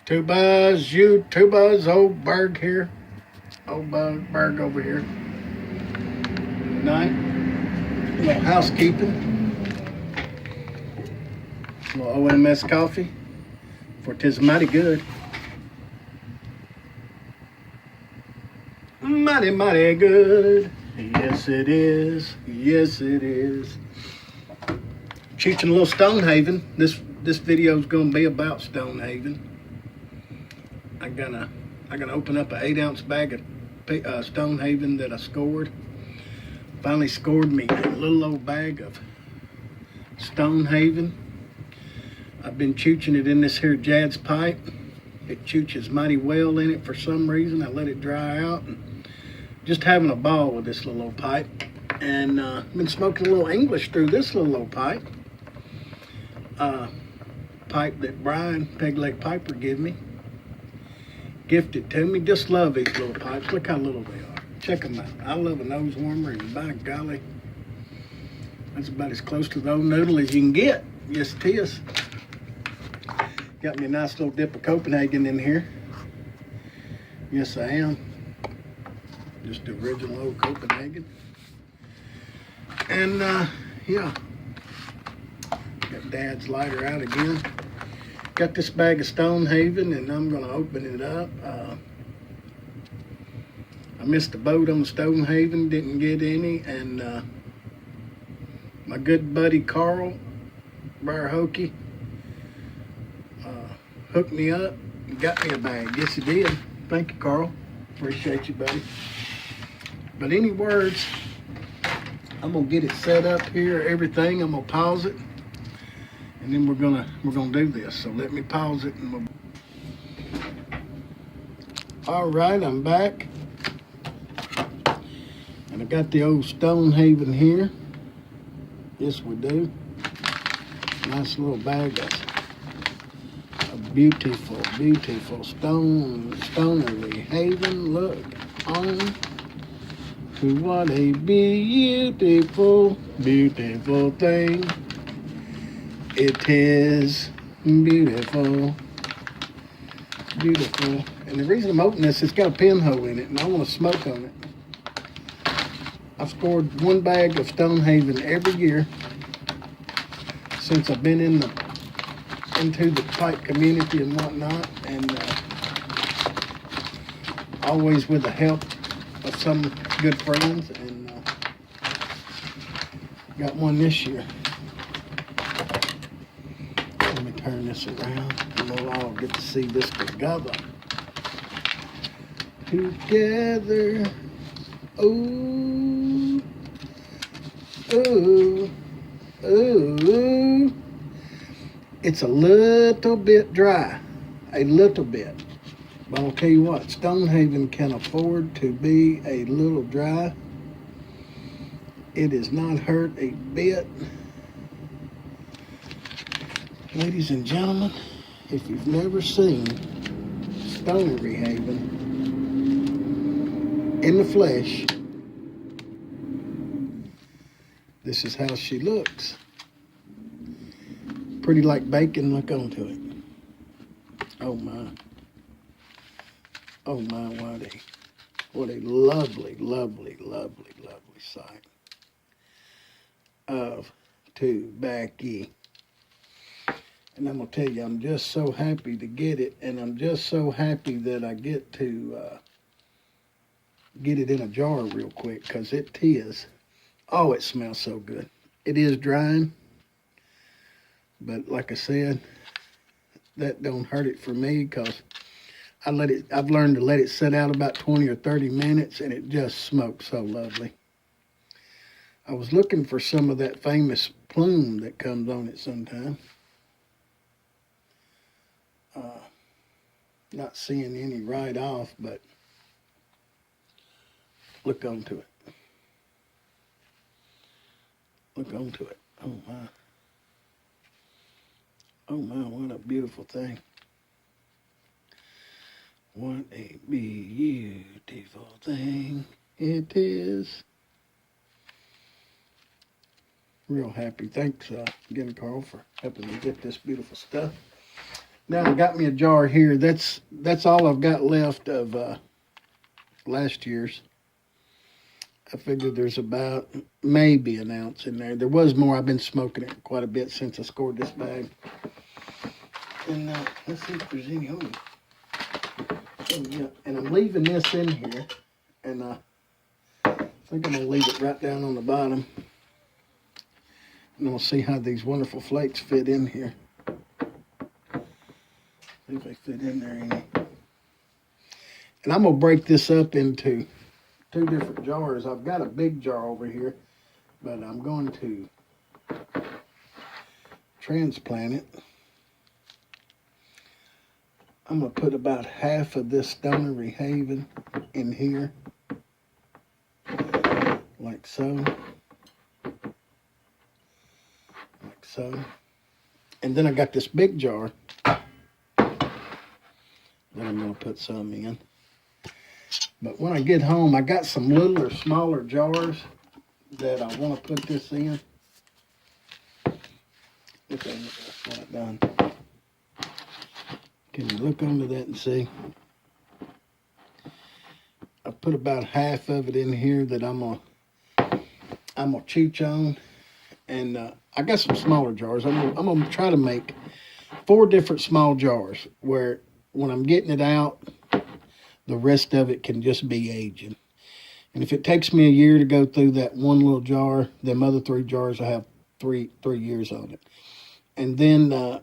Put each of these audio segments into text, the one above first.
YouTubers, old Berg here. Old Berg over here. Night. A little housekeeping. A little OMS coffee. For 'tis mighty good. Mighty, mighty good. Yes, it is. Yes, it is. Teaching a little Stonehaven. This video is going to be about Stonehaven. I'm gonna open up an 8-ounce bag of Stonehaven that I scored. Finally scored me a little old bag of Stonehaven. I've been chooching it in this here Jad's pipe. It chooches mighty well in it for some reason. I let it dry out and just having a ball with this little old pipe. And been smoking a little English through this little old pipe. Pipe that Brian, Peg Leg Piper, gave me. Gifted to me. Just love these little pipes. Look how little they are. Check them out. I love a nose warmer, and by golly, that's about as close to the old noodle as you can get. Yes, it is. Got me a nice little dip of Copenhagen in here. Yes, I am. Just the original old Copenhagen. And, yeah. Got Dad's lighter out again. Got this bag of Stonehaven, and I'm going to open it up. I missed the boat on Stonehaven, didn't get any, and my good buddy Carl Barhokey hooked me up and got me a bag. Yes, he did. Thank you, Carl. Appreciate you, buddy. But any words, I'm gonna get it set up here. Everything. I'm gonna pause it, and then we're gonna do this. So let me pause it, and all right, I'm back. And I got the old Stonehaven here. Yes, we do. Nice little bag of beautiful, beautiful Stonehaven. Look on to what a beautiful, beautiful thing. It is beautiful, beautiful. And the reason I'm opening this, it's got a pinhole in it, and I want to smoke on it. I've scored one bag of Stonehaven every year since I've been into the pipe community and whatnot, and always with the help of some good friends, and got one this year. Let me turn this around, and we'll all get to see this together. Together. Ooh, ooh, ooh. It's a little bit dry, a little bit. But I'll tell you what, Stonehaven can afford to be a little dry. It is not hurt a bit. Ladies and gentlemen, if you've never seen Stonehaven in the flesh, this is how she looks. Pretty like bacon. Look onto it. Oh my. Oh my, what a lovely, lovely, lovely, lovely sight of tobacco. And I'm gonna tell you, I'm just so happy to get it, and I'm just so happy that I get to get it in a jar real quick, because it is. Oh, it smells so good. It is drying, but like I said, that don't hurt it for me, because I've learned to let it sit out about 20 or 30 minutes, and it just smokes so lovely. I was looking for some of that famous plume that comes on it sometime. Not seeing any right off, but look onto it. Look onto it. Oh my. Oh my, what a beautiful thing. What a beautiful thing it is. Real happy. Thanks again, Carl, for helping me get this beautiful stuff. Now I got me a jar here. That's all I've got left of last year's. I figured there's about maybe an ounce in there. There was more. I've been smoking it quite a bit since I scored this bag. And let's see if there's any on. Oh, yeah. And I'm leaving this in here. And I think I'm going to leave it right down on the bottom. And we'll see how these wonderful flakes fit in here. See if they fit in there any. And I'm going to break this up into 2 different jars. I've got a big jar over here, but I'm going to transplant it. I'm going to put about half of this Stonehaven in here, like so, like so. And then I got this big jar that I'm going to put some in. But when I get home, I got some littler, smaller jars that I want to put this in. Okay, that's what I've done. Can you look under that and see? I put about half of it in here that I'm gonna cheech on, and I got some smaller jars. I'm gonna try to make 4 different small jars where when I'm getting it out, the rest of it can just be aging. And if it takes me a year to go through that one little jar, them other 3 jars will have three years on it. And then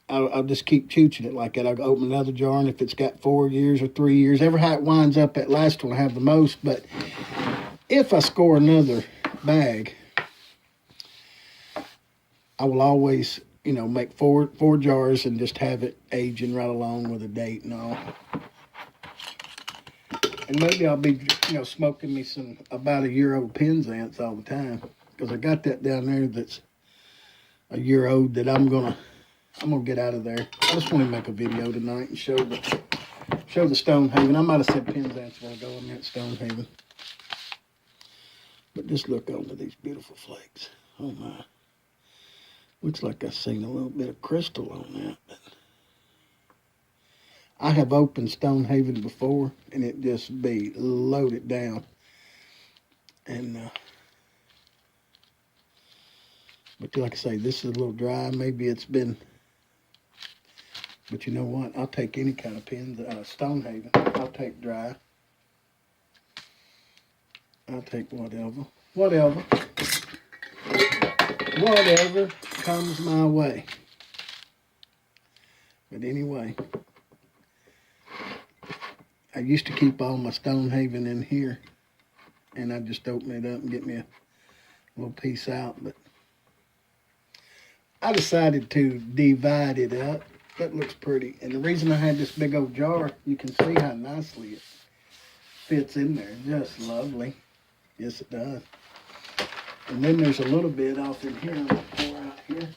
I'll just keep chooching it like that. I'll open another jar, and if it's got 4 years or 3 years, ever how it winds up, that last one will have the most. But if I score another bag, I will always, make four jars and just have it aging right along with a date and all. And maybe I'll be, smoking me some about a year old Penzance all the time, because I got that down there that's a year old that I'm gonna get out of there. I just want to make a video tonight and show the Stonehaven. I might have said Penzance when I go in there at Stonehaven. But just look over these beautiful flakes. Oh my. Looks like I've seen a little bit of crystal on that. But I have opened Stonehaven before, and it just be loaded down. And but like I say, this is a little dry. Maybe it's been. But you know what? I'll take any kind of Stonehaven. I'll take dry. I'll take whatever. Whatever comes my way. But anyway, I used to keep all my Stonehaven in here, and I just open it up and get me a little piece out. But I decided to divide it up. That looks pretty. And the reason I had this big old jar, you can see how nicely it fits in there. Just lovely. Yes, it does. And then there's a little bit off in here. I'm going to pour out here.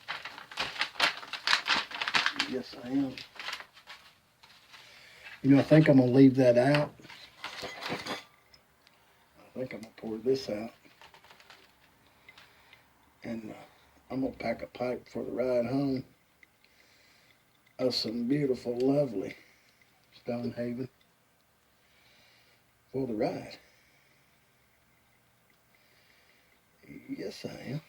Yes, I am. I think I'm going to leave that out. I think I'm going to pour this out. And I'm going to pack a pipe for the ride home of some beautiful, lovely Stonehaven for the ride. Yes, I am.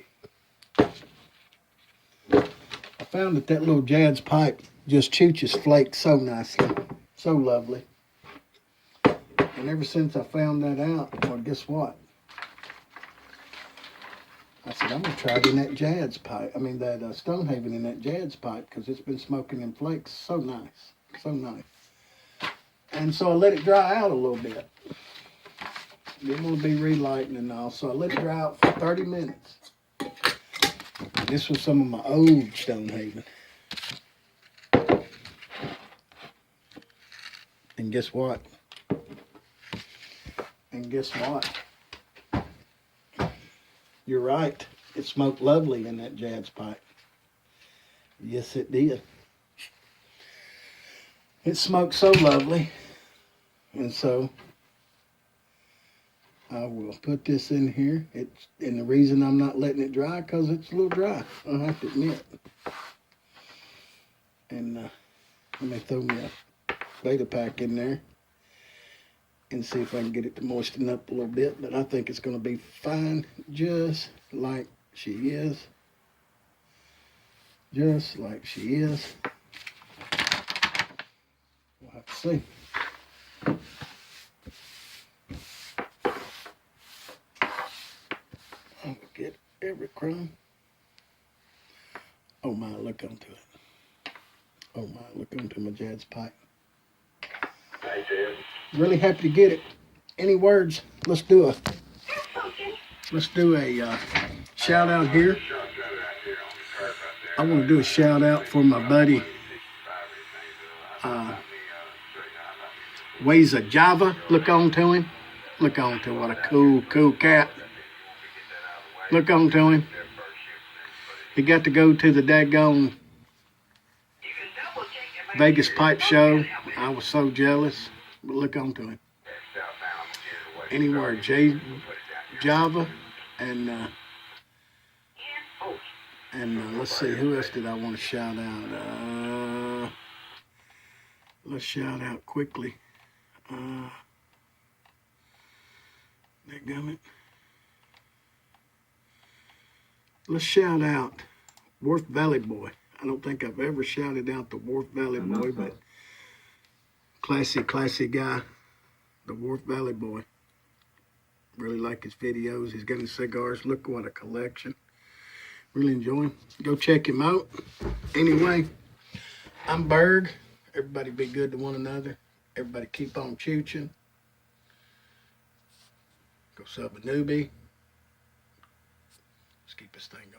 I found that little Jad's pipe just chooches flakes so nicely, so lovely. And ever since I found that out, well, guess what? I said, I'm going to try it in that Jad's pipe. That Stonehaven in that Jad's pipe, because it's been smoking in flakes so nice. So nice. And so I let it dry out a little bit. Didn't want to be relighting and all, so I let it dry out for 30 minutes. This was some of my old Stonehaven. And guess what? You're right. It smoked lovely in that Jad's pipe. Yes, it did. It smoked so lovely. And so I will put this in here. And the reason I'm not letting it dry, because it's a little dry, I have to admit. And let me throw me a beta pack in there and see if I can get it to moisten up a little bit. But I think it's going to be fine, just like she is. Just like she is. We'll have to see. I'll get every crumb. Oh my, look onto it. Oh my, look onto my Jad's pipe. Really happy to get it. Any words? Let's do a shout out here. I want to do a shout out for my buddy Ways of Java. Look on to him. Look on to what a cool cat. Look on to him. He got to go to the daggone Vegas pipe show. I was so jealous, but look on to him. Anywhere, Java, and let's see, who else did I want to shout out? Let's shout out quickly. Dadgummit. Let's shout out Worth Valley Boy. I don't think I've ever shouted out the Worth Valley Boy, but classy guy, the Worth Valley Boy. Really like his videos. He's got his cigars. Look what a collection. Really enjoy him. Go check him out. Anyway, I'm Berg. Everybody be good to one another. Everybody keep on chooching. Go sub a newbie. Let's keep this thing